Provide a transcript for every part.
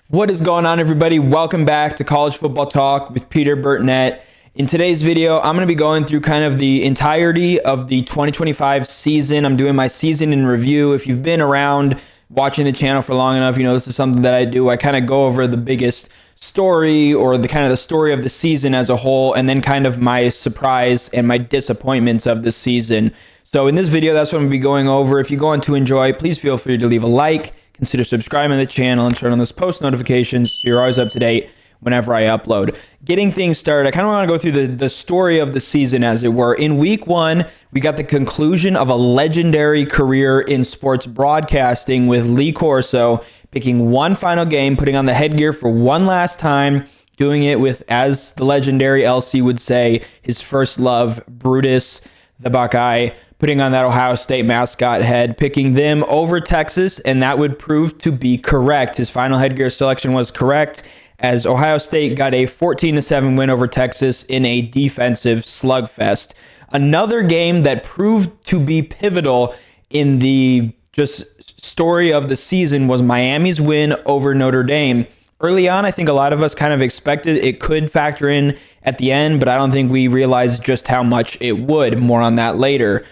What is going on, everybody? Welcome back to College Football Talk with Peter Burtnett. In today's video, I'm going to be going through kind of the entirety of the 2025 season. I'm doing my season in review. If you've been around watching the channel for long enough, you know this is something that I do. I kind of go over the biggest story or the story of the season as a whole, and then kind of my surprise and my disappointments of the season. So in this video, that's what I'm going to be going over. If you're going to enjoy, please feel free to leave a like. Consider subscribing to the channel and turn on those post notifications so you're always up to date whenever I upload. Getting things started, I kind of want to go through the story of the season, as it were. In week one, we got the conclusion of a legendary career in sports broadcasting with Lee Corso picking one final game, putting on the headgear for one last time, doing it with, as the legendary LC would say, his first love, Brutus the Buckeye, putting on that Ohio State mascot head, picking them over Texas, and that would prove to be correct. His final headgear selection was correct, as Ohio State got a 14-7 win over Texas in a defensive slugfest. Another game that proved to be pivotal in the just story of the season was Miami's win over Notre Dame. Early on, I think a lot of us kind of expected it could factor in at the end, but I don't think we realized just how much it would. More on that later.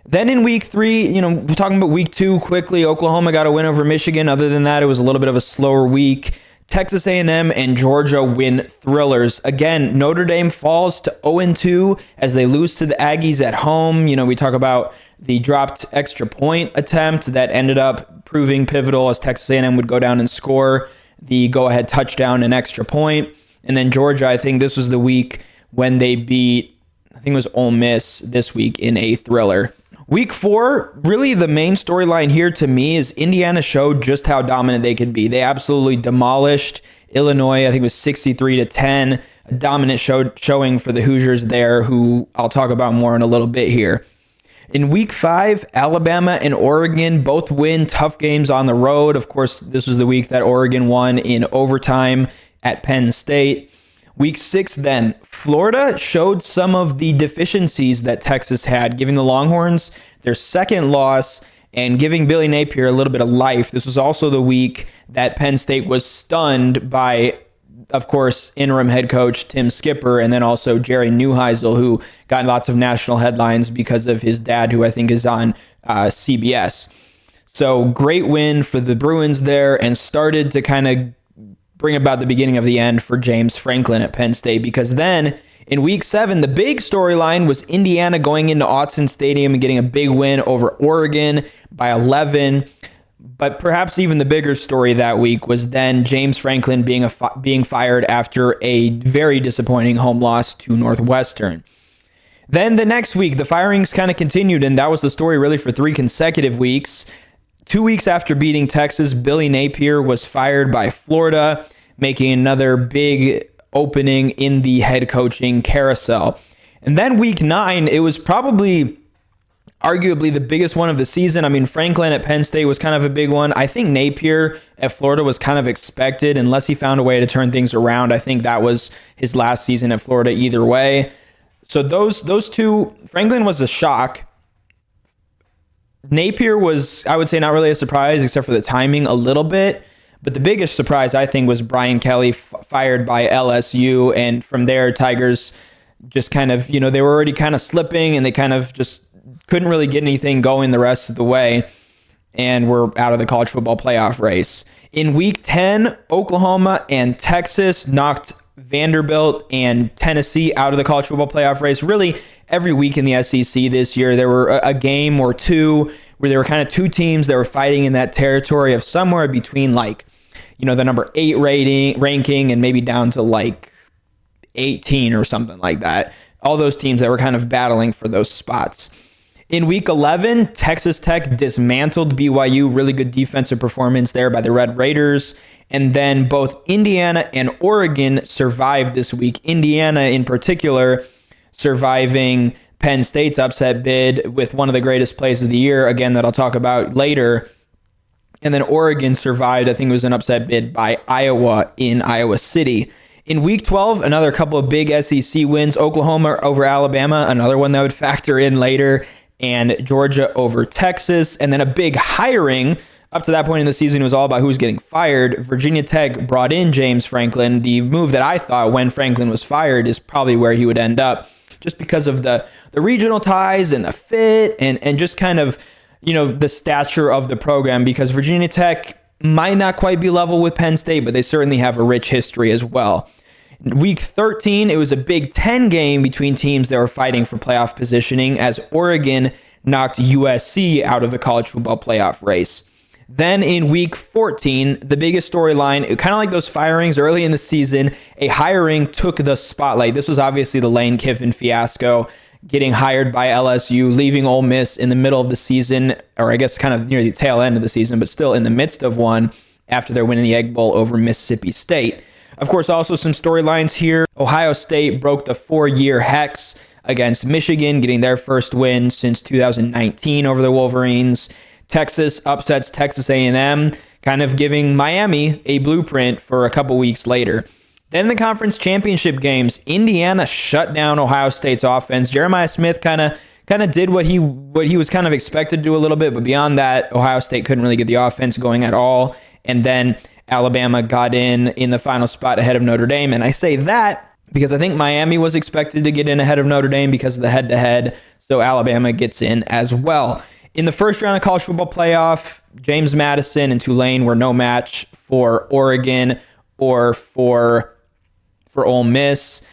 Then in week three, we're talking about week two quickly. Oklahoma got a win over Michigan. Other than that, it was a little bit of a slower week. Texas A&M and Georgia win thrillers. Again, Notre Dame falls to 0-2 as they lose to the Aggies at home. We talk about the dropped extra point attempt that ended up proving pivotal as Texas A&M would go down and score the go-ahead touchdown and extra point. And then Georgia, I think this was the week when they beat, I think it was Ole Miss this week in a thriller. Week four, really the main storyline here to me is Indiana showed just how dominant they could be. They absolutely demolished Illinois. I think it was 63-10, a dominant showing for the Hoosiers there, who I'll talk about more in a little bit here. In week five, Alabama and Oregon both win tough games on the road. Of course, this was the week that Oregon won in overtime at Penn State. Week six, then, Florida showed some of the deficiencies that Texas had, giving the Longhorns their second loss and giving Billy Napier a little bit of life. This was also the week that Penn State was stunned by, of course, interim head coach Tim Skipper, and then also Jerry Neuheisel, who got lots of national headlines because of his dad, who I think is on CBS. So great win for the Bruins there, and started to kind of bring about the beginning of the end for James Franklin at Penn State, because then in week seven, the big storyline was Indiana going into Autzen Stadium and getting a big win over Oregon by 11. But perhaps even the bigger story that week was then James Franklin being fired after a very disappointing home loss to Northwestern. Then the next week, the firings kind of continued, and that was the story really for 3 consecutive weeks. 2 weeks after beating Texas, Billy Napier was fired by Florida, making another big opening in the head coaching carousel. And then week 9, it was probably arguably the biggest one of the season. I mean, Franklin at Penn State was kind of a big one. I think Napier at Florida was kind of expected, unless he found a way to turn things around. I think that was his last season at Florida either way. So those two, Franklin was a shock. Napier was, I would say, not really a surprise, except for the timing a little bit. But the biggest surprise, I think, was Brian Kelly fired by LSU. And from there, Tigers just kind of, they were already kind of slipping, and they kind of just couldn't really get anything going the rest of the way, and were out of the college football playoff race. In week 10, Oklahoma and Texas knocked Vanderbilt and Tennessee out of the college football playoff race. Really, every week in the SEC this year, there were a game or two where there were kind of two teams that were fighting in that territory of somewhere between the number 8 ranking and maybe down to 18 or something like that. All those teams that were kind of battling for those spots. In week 11, Texas Tech dismantled BYU. Really good defensive performance there by the Red Raiders. And then both Indiana and Oregon survived this week. Indiana in particular surviving Penn State's upset bid with one of the greatest plays of the year, again, that I'll talk about later. And then Oregon survived, I think it was an upset bid by Iowa in Iowa City. In week 12, another couple of big SEC wins. Oklahoma over Alabama, another one that would factor in later, and Georgia over Texas. And then a big hiring Up to that point in the season, it was all about who was getting fired. Virginia Tech brought in James Franklin. The move that I thought when Franklin was fired is probably where he would end up, just because of the regional ties and the fit and just kind of, the stature of the program, because Virginia Tech might not quite be level with Penn State, but they certainly have a rich history as well. Week 13, it was a Big Ten game between teams that were fighting for playoff positioning as Oregon knocked USC out of the college football playoff race. Then in week 14, the biggest storyline, kind of like those firings early in the season, a hiring took the spotlight. This was obviously the Lane Kiffin fiasco, getting hired by LSU, leaving Ole Miss in the middle of the season, or I guess kind of near the tail end of the season, but still in the midst of one after they're winning the Egg Bowl over Mississippi State. Of course, also some storylines here. Ohio State broke the 4-year hex against Michigan, getting their first win since 2019 over the Wolverines. Texas upsets Texas A&M, kind of giving Miami a blueprint for a couple weeks later. Then the conference championship games, Indiana shut down Ohio State's offense. Jeremiah Smith kind of did what he was kind of expected to do a little bit, but beyond that, Ohio State couldn't really get the offense going at all. And then Alabama got in the final spot ahead of Notre Dame. And I say that because I think Miami was expected to get in ahead of Notre Dame because of the head-to-head, so Alabama gets in as well. In the first round of college football playoff, James Madison and Tulane were no match for Oregon or for Ole Miss.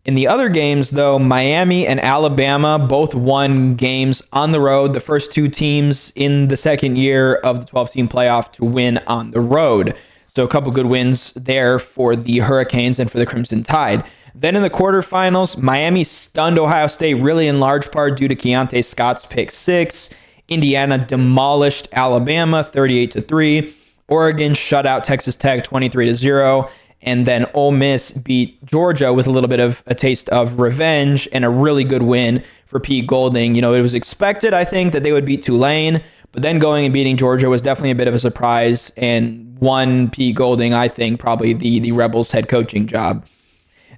In the other games, though, Miami and Alabama both won games on the road, the first two teams in the second year of the 12-team playoff to win on the road. So a couple good wins there for the Hurricanes and for the Crimson Tide. Then in the quarterfinals, Miami stunned Ohio State really in large part due to Keontae Scott's pick six. Indiana demolished Alabama 38-3. Oregon shut out Texas Tech 23-0. And then Ole Miss beat Georgia with a little bit of a taste of revenge and a really good win for Pete Golding. It was expected, I think, that they would beat Tulane, but then going and beating Georgia was definitely a bit of a surprise and won Pete Golding, I think, probably the Rebels head coaching job.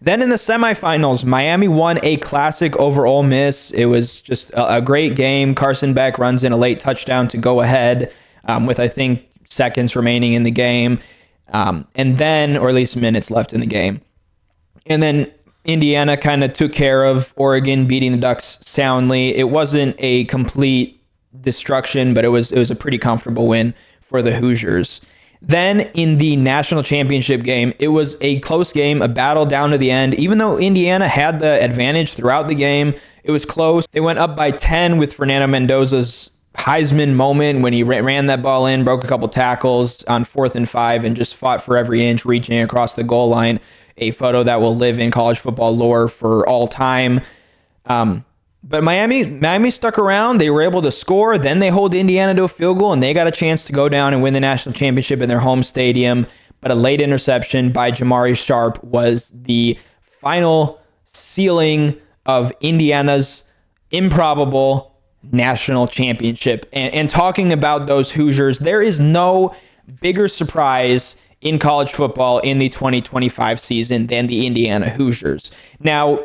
Then in the semifinals, Miami won a classic over Ole Miss. It was just a great game. Carson Beck runs in a late touchdown to go ahead with, I think, seconds remaining in the game. And then, or at least minutes left in the game. And then Indiana kind of took care of Oregon, beating the Ducks soundly. It wasn't a complete destruction, but it was a pretty comfortable win for the Hoosiers. Then in the national championship game, it was a close game, a battle down to the end. Even though Indiana had the advantage throughout the game, it was close. They went up by 10 with Fernando Mendoza's Heisman moment when he ran that ball in, broke a couple tackles on 4th and 5, and just fought for every inch, reaching across the goal line. A photo that will live in college football lore for all time. But Miami stuck around. They were able to score. Then they hold Indiana to a field goal, and they got a chance to go down and win the national championship in their home stadium. But a late interception by Jamari Sharp was the final sealing of Indiana's improbable national championship. And talking about those Hoosiers, there is no bigger surprise in college football in the 2025 season than the Indiana Hoosiers. Now,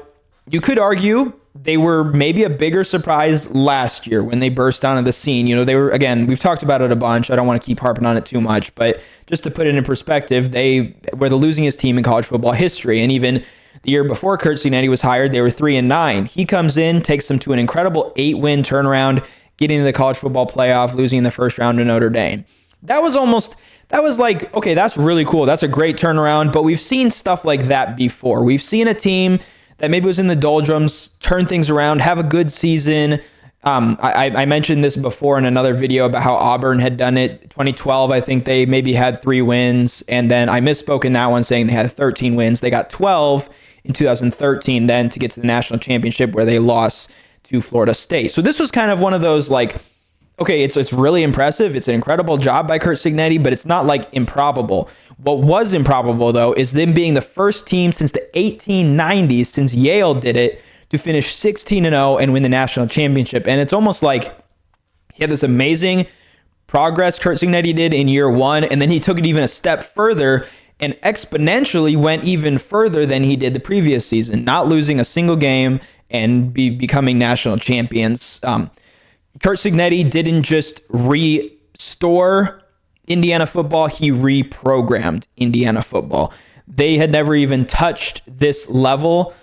you could argue they were maybe a bigger surprise last year when they burst onto the scene. They were, again, we've talked about it a bunch. I don't want to keep harping on it too much, but just to put it in perspective, they were the losingest team in college football history. And even the year before Curt Cignetti was hired, they were 3-9. He comes in, takes them to an incredible 8-win turnaround, getting to the college football playoff, losing in the first round to Notre Dame. That was like, okay, that's really cool. That's a great turnaround, but we've seen stuff like that before. We've seen a team that maybe was in the doldrums, turn things around, have a good season. I mentioned this before in another video about how Auburn had done it. 2012, I think they maybe had 3 wins, and then I misspoke in that one saying they had 13 wins. They got 12 in 2013 then to get to the national championship where they lost to Florida State. So this was kind of one of those like, okay, it's really impressive. It's an incredible job by Curt Cignetti, but it's not like improbable. What was improbable, though, is them being the first team since the 1890s, since Yale did it, to finish 16-0 and win the national championship. And it's almost like he had this amazing progress Curt Cignetti did in year one, and then he took it even a step further and exponentially went even further than he did the previous season, not losing a single game and becoming national champions. Curt Cignetti didn't just restore Indiana football, he reprogrammed Indiana football. They had never even touched this level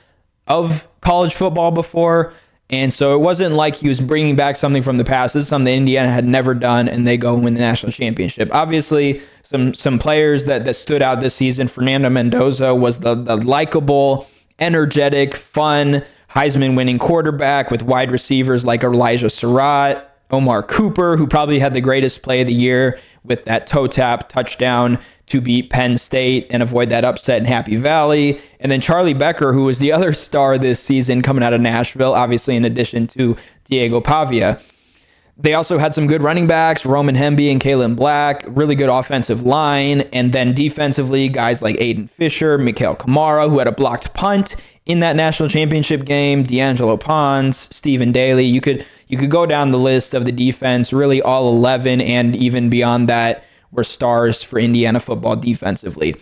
of college football before. And so it wasn't like he was bringing back something from the past. This is something Indiana had never done, and they go win the national championship. Obviously, some players that stood out this season. Fernando Mendoza was the likable, energetic, fun, Heisman-winning quarterback with wide receivers like Elijah Surratt, Omar Cooper, who probably had the greatest play of the year with that toe tap touchdown to beat Penn State and avoid that upset in Happy Valley. And then Charlie Becker, who was the other star this season coming out of Nashville, obviously in addition to Diego Pavia. They also had some good running backs, Roman Hemby and Kalen Black, really good offensive line. And then defensively, guys like Aiden Fisher, Mikhail Kamara, who had a blocked punt in that national championship game, D'Angelo Pons, Stephen Daly. You could go down the list of the defense. Really all 11 and even beyond that were stars for Indiana football defensively.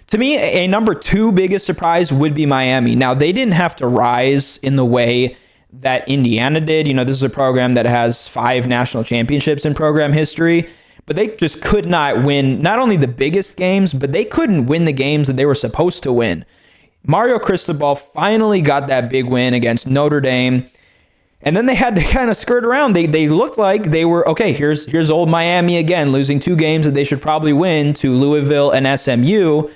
To me, a number 2 biggest surprise would be Miami. Now, they didn't have to rise in the way that Indiana did. You know, this is a program that has 5 national championships in program history, but they just could not win not only the biggest games, but they couldn't win the games that they were supposed to win. Mario Cristobal finally got that big win against Notre Dame, and then they had to kind of skirt around. They looked like they were, okay, here's old Miami again, losing 2 games that they should probably win to Louisville and SMU,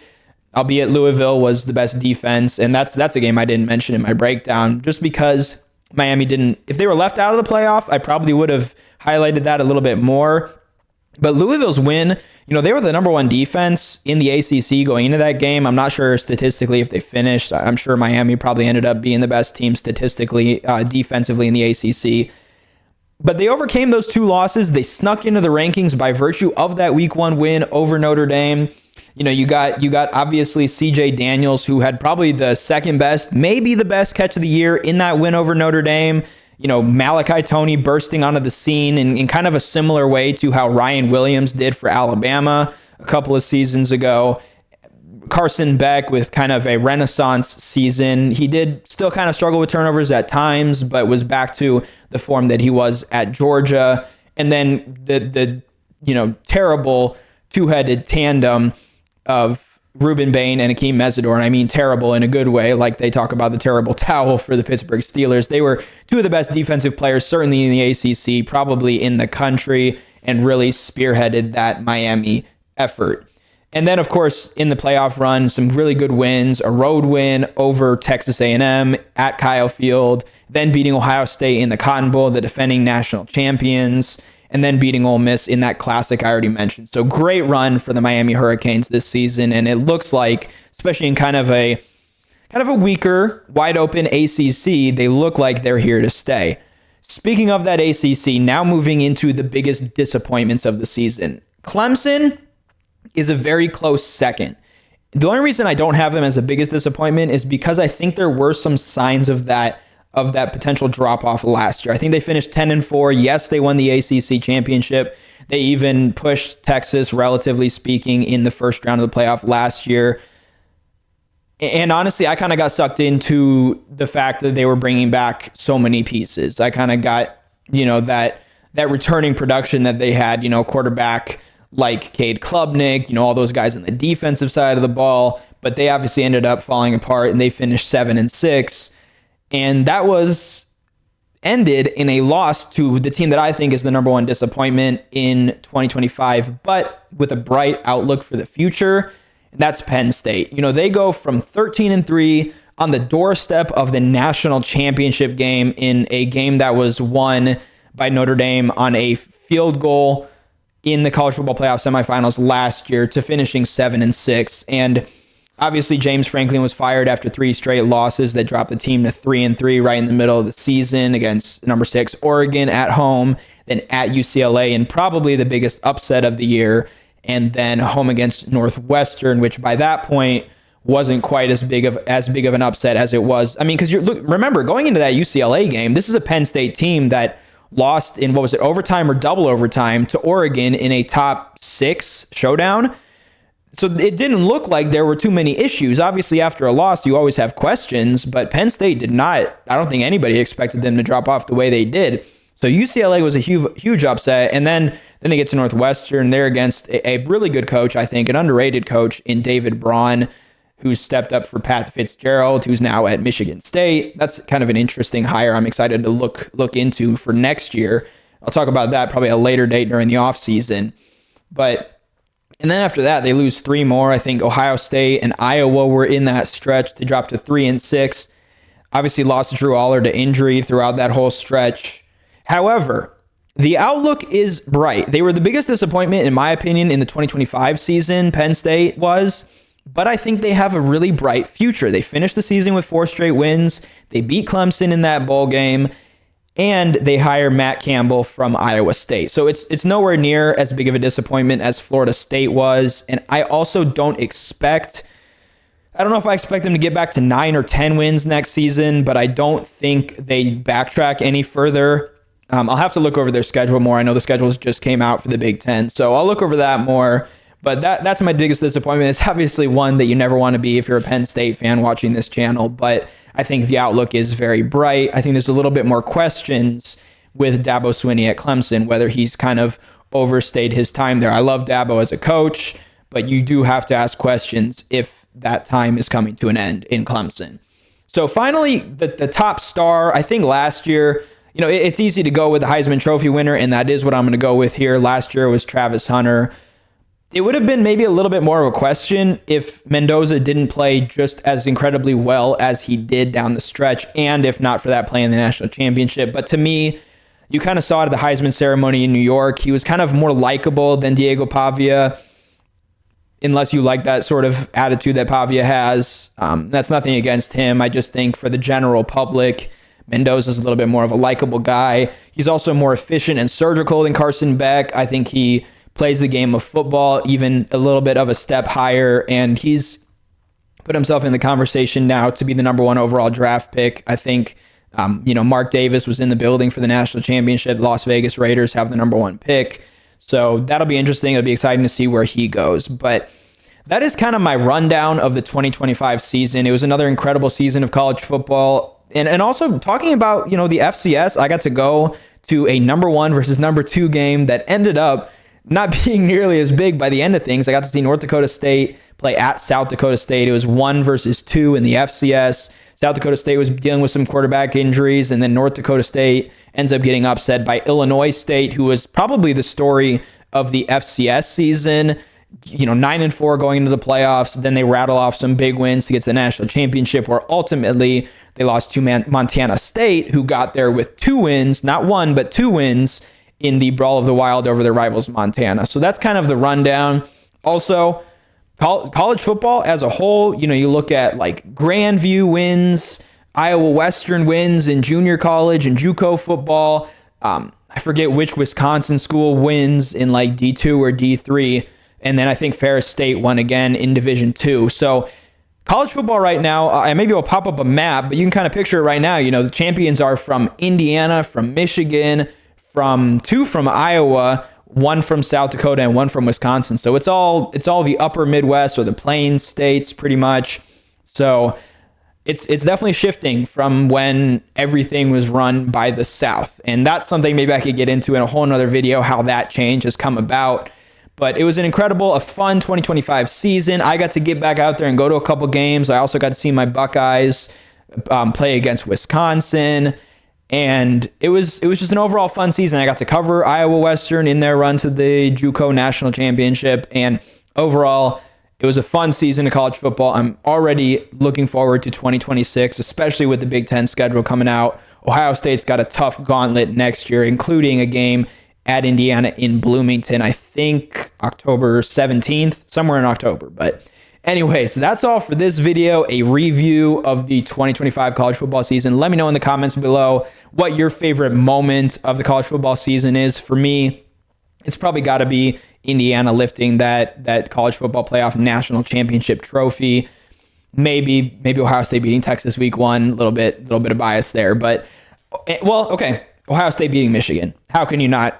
albeit Louisville was the best defense, and that's a game I didn't mention in my breakdown, just because Miami didn't, if they were left out of the playoff, I probably would have highlighted that a little bit more. But Louisville's win, you know, they were the number 1 defense in the ACC going into that game. I'm not sure statistically if they finished. I'm sure Miami probably ended up being the best team statistically, defensively in the ACC. But they overcame those 2 losses. They snuck into the rankings by virtue of that week 1 win over Notre Dame. You know, you got obviously CJ Daniels, who had probably the second best, maybe the best catch of the year in that win over Notre Dame. You know, Malachi Toney bursting onto the scene in kind of a similar way to how Ryan Williams did for Alabama a couple of seasons ago. Carson Beck with kind of a renaissance season. He did still kind of struggle with turnovers at times, but was back to the form that he was at Georgia. And then the terrible 2-headed tandem of Ruben Bain and Akeem Mesidor, and I mean terrible in a good way, like they talk about the terrible towel for the Pittsburgh Steelers. They were 2 of the best defensive players, certainly in the ACC, probably in the country, and really spearheaded that Miami effort. And then, of course, in the playoff run, some really good wins, a road win over Texas A&M at Kyle Field, then beating Ohio State in the Cotton Bowl, the defending national champions, and then beating Ole Miss in that classic I already mentioned. So great run for the Miami Hurricanes this season, and it looks like, especially in kind of a weaker, wide open ACC, they look like they're here to stay. Speaking of that ACC, now moving into the biggest disappointments of the season. Clemson is a very close second. The only reason I don't have them as the biggest disappointment is because I think there were some signs of that potential drop-off last year. I think they finished 10-4. Yes, they won the ACC championship. They even pushed Texas, relatively speaking, in the first round of the playoff last year. And honestly, I kind of got sucked into the fact that they were bringing back so many pieces. I kind of got, that returning production that they had, quarterback like Cade Klubnik, all those guys on the defensive side of the ball. But they obviously ended up falling apart, and they finished 7-6. And that was ended in a loss to the team that I think is the number 1 disappointment in 2025, but with a bright outlook for the future. And that's Penn State. They go from 13-3 on the doorstep of the national championship game in a game that was won by Notre Dame on a field goal in the college football playoff semifinals last year to finishing 7-6. And obviously, James Franklin was fired after 3 straight losses that dropped the team to 3-3 right in the middle of the season against number 6 Oregon at home, then at UCLA, and probably the biggest upset of the year, and then home against Northwestern, which by that point wasn't quite as big of an upset as it was. I mean, because remember, going into that UCLA game, this is a Penn State team that lost in, overtime or double overtime to Oregon in a top 6 showdown. So it didn't look like there were too many issues. Obviously, after a loss, you always have questions, but Penn State did not. I don't think anybody expected them to drop off the way they did. So UCLA was a huge upset. And then they get to Northwestern. They're against a really good coach, I think, an underrated coach in David Braun, who's stepped up for Pat Fitzgerald, who's now at Michigan State. That's kind of an interesting hire I'm excited to look into for next year. I'll talk about that probably at a later date during the offseason. And then after that, they lose 3 more. I think Ohio State and Iowa were in that stretch. They dropped to 3-6. Obviously lost Drew Aller to injury throughout that whole stretch. However, the outlook is bright. They were the biggest disappointment, in my opinion, in the 2025 season, Penn State was. But I think they have a really bright future. They finished the season with 4 straight wins. They beat Clemson in that bowl game. And they hire Matt Campbell from Iowa State. So it's nowhere near as big of a disappointment as Florida State was. And I also don't know if I expect them to get back to 9 or 10 wins next season, but I don't think they backtrack any further. I'll have to look over their schedule more. I know the schedules just came out for the Big Ten, so I'll look over that more. But that's my biggest disappointment. It's obviously one that you never want to be if you're a Penn State fan watching this channel, but I think the outlook is very bright. I think there's a little bit more questions with Dabo Swinney at Clemson, whether he's kind of overstayed his time there. I love Dabo as a coach, but you do have to ask questions if that time is coming to an end in Clemson. So finally, the top star, I think last year, it's easy to go with the Heisman Trophy winner, and that is what I'm going to go with here. Last year was Travis Hunter. It would have been maybe a little bit more of a question if Mendoza didn't play just as incredibly well as he did down the stretch, and if not for that play in the national championship. But to me, you kind of saw it at the Heisman ceremony in New York. He was kind of more likable than Diego Pavia, unless you like that sort of attitude that Pavia has. That's nothing against him. I just think for the general public, Mendoza's a little bit more of a likable guy. He's also more efficient and surgical than Carson Beck. I think he plays the game of football even a little bit of a step higher, and he's put himself in the conversation now to be the number 1 overall draft pick. I think, Mark Davis was in the building for the national championship. Las Vegas Raiders have the number 1 pick. So that'll be interesting. It'll be exciting to see where he goes. But that is kind of my rundown of the 2025 season. It was another incredible season of college football. And also talking about, the FCS, I got to go to a number 1 versus number 2 game that ended up not being nearly as big by the end of things. I got to see North Dakota State play at South Dakota State. It was 1 versus 2 in the FCS. South Dakota State was dealing with some quarterback injuries, and then North Dakota State ends up getting upset by Illinois State, who was probably the story of the FCS season. 9-4 going into the playoffs. Then they rattle off some big wins to get to the national championship, where ultimately they lost to Montana State, who got there with 2 wins, not 1, but 2 wins in the Brawl of the Wild over their rivals Montana. So that's kind of the rundown. Also, college football as a whole, you look at like Grandview wins, Iowa Western wins in junior college and JUCO football. I forget which Wisconsin school wins in like D2 or D3. And then I think Ferris State won again in Division II. So college football right now, and maybe I'll pop up a map, but you can kind of picture it right now. The champions are from Indiana, from Michigan, from 2 from Iowa, 1 from South Dakota, and 1 from Wisconsin. So it's all the upper Midwest or the Plains states pretty much. So it's definitely shifting from when everything was run by the South. And that's something maybe I could get into in a whole nother video, how that change has come about. But it was a fun 2025 season. I got to get back out there and go to a couple games. I also got to see my Buckeyes play against Wisconsin. And it was just an overall fun season. I got to cover Iowa Western in their run to the JUCO National Championship. And overall, it was a fun season of college football. I'm already looking forward to 2026, especially with the Big Ten schedule coming out. Ohio State's got a tough gauntlet next year, including a game at Indiana in Bloomington, I think October 17th, somewhere in October. But anyways, that's all for this video, a review of the 2025 college football season. Let me know in the comments below what your favorite moment of the college football season is. For me, it's probably got to be Indiana lifting that college football playoff national championship trophy. Maybe Ohio State beating Texas week 1, a little bit of bias there, but okay. Ohio State beating Michigan. How can you not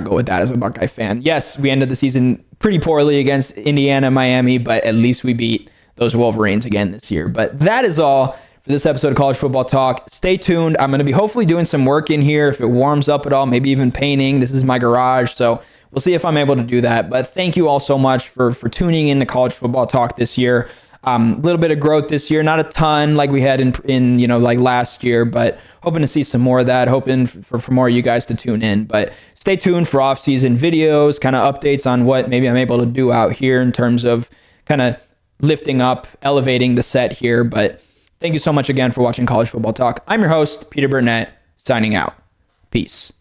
go with that as a Buckeye fan? Yes, we ended the season pretty poorly against Indiana, Miami, but at least we beat those Wolverines again this year. But that is all for this episode of College Football Talk. Stay tuned. I'm going to be hopefully doing some work in here if it warms up at all, maybe even painting. This is my garage, so we'll see if I'm able to do that. But thank you all so much for tuning in to College Football Talk this year. A little bit of growth this year, not a ton like we had in like last year, but hoping to see some more of that, hoping for more of you guys to tune in. But stay tuned for off-season videos, kind of updates on what maybe I'm able to do out here in terms of kind of lifting up, elevating the set here. But thank you so much again for watching College Football Talk. I'm your host, Peter Burnett, signing out. Peace.